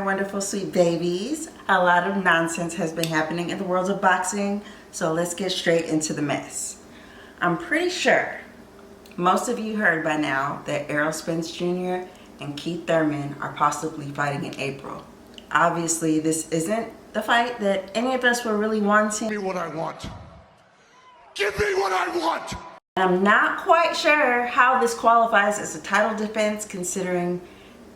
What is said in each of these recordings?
wonderful, sweet babies. A lot of nonsense has been happening in the world of boxing, so let's get straight into the mess. I'm pretty sure most of you heard by now that Errol Spence Jr. and Keith Thurman are possibly fighting in April. Obviously, this isn't the fight that any of us were really wanting. Give me what I want. Give me what I want! I'm not quite sure how this qualifies as a title defense, considering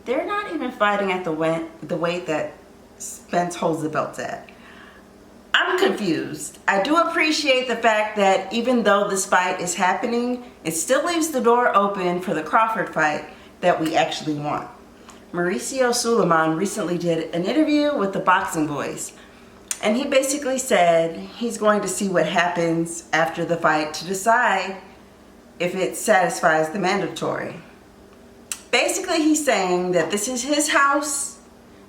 they're not even fighting at the weight that Spence holds the belt at. I'm confused. I do appreciate the fact that even though this fight is happening, it still leaves the door open for the Crawford fight that we actually want. Mauricio Suleiman recently did an interview with the Boxing Voice, and he basically said he's going to see what happens after the fight to decide if it satisfies the mandatory. Basically, he's saying that this is his house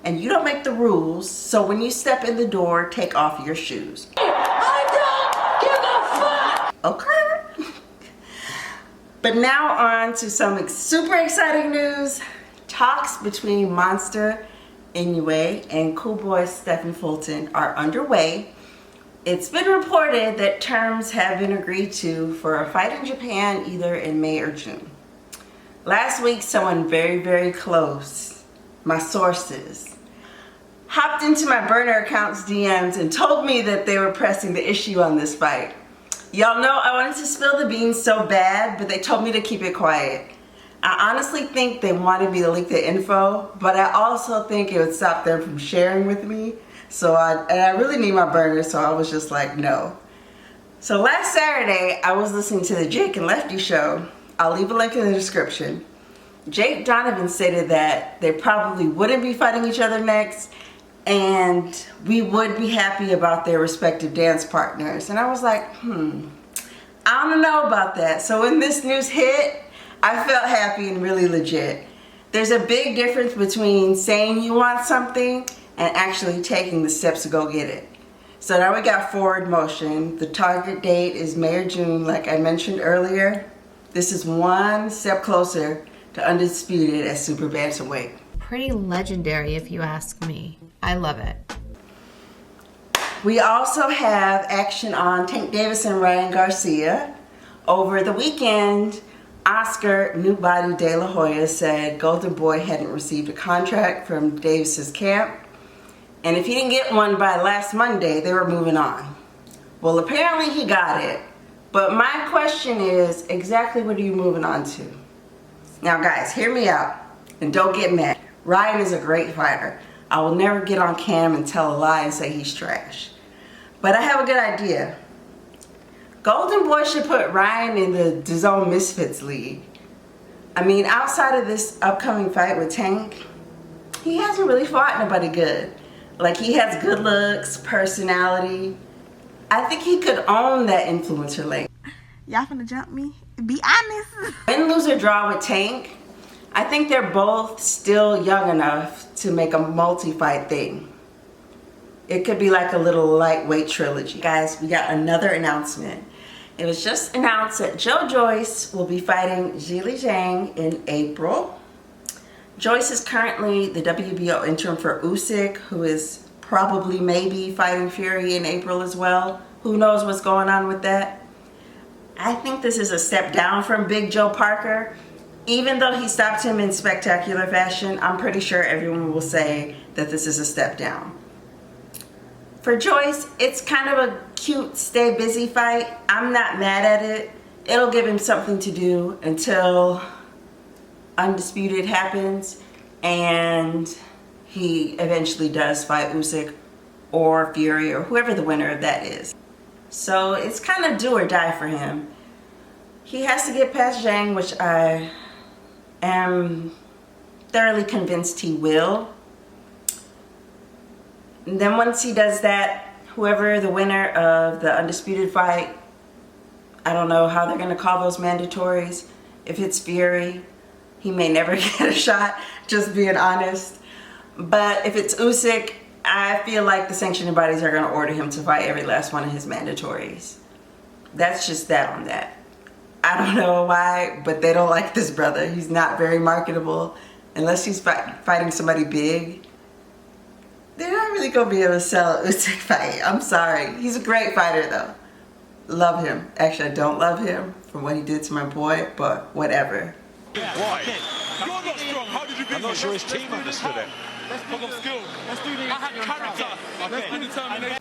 and you don't make the rules, so when you step in the door, take off your shoes. I don't give a fuck! Okay. But now on to some super exciting news. Talks between Monster Inoue and Cool Boy Stephen Fulton are underway. It's been reported that terms have been agreed to for a fight in Japan either in May or June. Last week, someone very, very close, my sources, hopped into my burner account's DMs and told me that they were pressing the issue on this fight. Y'all know I wanted to spill the beans so bad, but they told me to keep it quiet. I honestly think they wanted me to leak the info, but I also think it would stop them from sharing with me. And I really need my burner, so I was just like, no. So last Saturday, I was listening to the Jake and Lefty show. I'll leave a link in the description. Jake Donovan stated that they probably wouldn't be fighting each other next, and we would be happy about their respective dance partners. And I was like, I don't know about that. So when this news hit, I felt happy and really legit. There's a big difference between saying you want something and actually taking the steps to go get it. So now we got forward motion. The target date is May or June, like I mentioned earlier. This is one step closer to undisputed at super bantamweight. Pretty legendary if you ask me. I love it. We also have action on Tank Davis and Ryan Garcia. Over the weekend, Oscar New Body De La Hoya said Golden Boy hadn't received a contract from Davis's camp, and if he didn't get one by last Monday, they were moving on. Well, apparently he got it, but my question is, exactly what are you moving on to? Now guys, hear me out, and don't get mad. Ryan is a great fighter. I will never get on cam and tell a lie and say he's trash. But I have a good idea. Golden Boy should put Ryan in the DAZN Misfits League. I mean, outside of this upcoming fight with Tank, he hasn't really fought nobody good. Like, he has good looks, personality. I think he could own that influencer lane. Y'all finna jump me? Be honest. Win, lose, or draw with Tank, I think they're both still young enough to make a multi-fight thing. It could be like a little lightweight trilogy. Guys, we got another announcement. It was just announced that Joe Joyce will be fighting Zhilei Zhang in April. Joyce is currently the WBO interim for Usyk, who is probably maybe fighting Fury in April as well. Who knows what's going on with that? I think this is a step down from Big Joe Parker. Even though he stopped him in spectacular fashion, I'm pretty sure everyone will say that this is a step down. For Joyce, it's kind of a cute stay busy fight. I'm not mad at it. It'll give him something to do until Undisputed happens and he eventually does fight Usyk or Fury or whoever the winner of that is. So it's kind of do or die for him. He has to get past Zhang, which I am thoroughly convinced he will. And then once he does that, whoever the winner of the Undisputed fight, I don't know how they're going to call those mandatories. If it's Fury, he may never get a shot, just being honest. But if it's Usyk, I feel like the sanctioning bodies are going to order him to fight every last one of his mandatories. That's just that on that. I don't know why, but they don't like this brother. He's not very marketable. Unless he's fighting somebody big, they're not really gonna be able to sell an Usyk fight. I'm sorry. He's a great fighter though. Love him. Actually, I don't love him for what he did to my boy, but whatever. Why? You're not strong. How did you beat me? I'm not sure his team understood it. Let's do this. Let's do the. I had character. Let's do determination.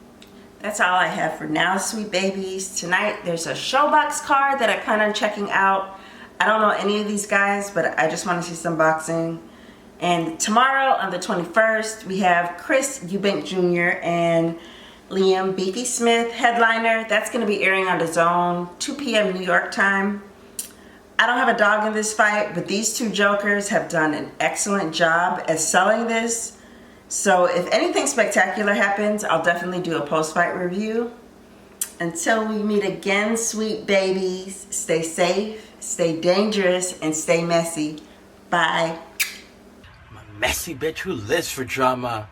That's all I have for now, sweet babies. Tonight, there's a Showbox card that I plan on checking out. I don't know any of these guys, but I just want to see some boxing. And tomorrow, on the 21st, we have Chris Eubank Jr. and Liam Beefy Smith, headliner. That's going to be airing on DAZN, 2 p.m. New York time. I don't have a dog in this fight, but these two jokers have done an excellent job at selling this. So if anything spectacular happens, I'll definitely do a post-fight review. Until we meet again, sweet babies, stay safe, stay dangerous, and stay messy. Bye. I'm a messy bitch who lives for drama.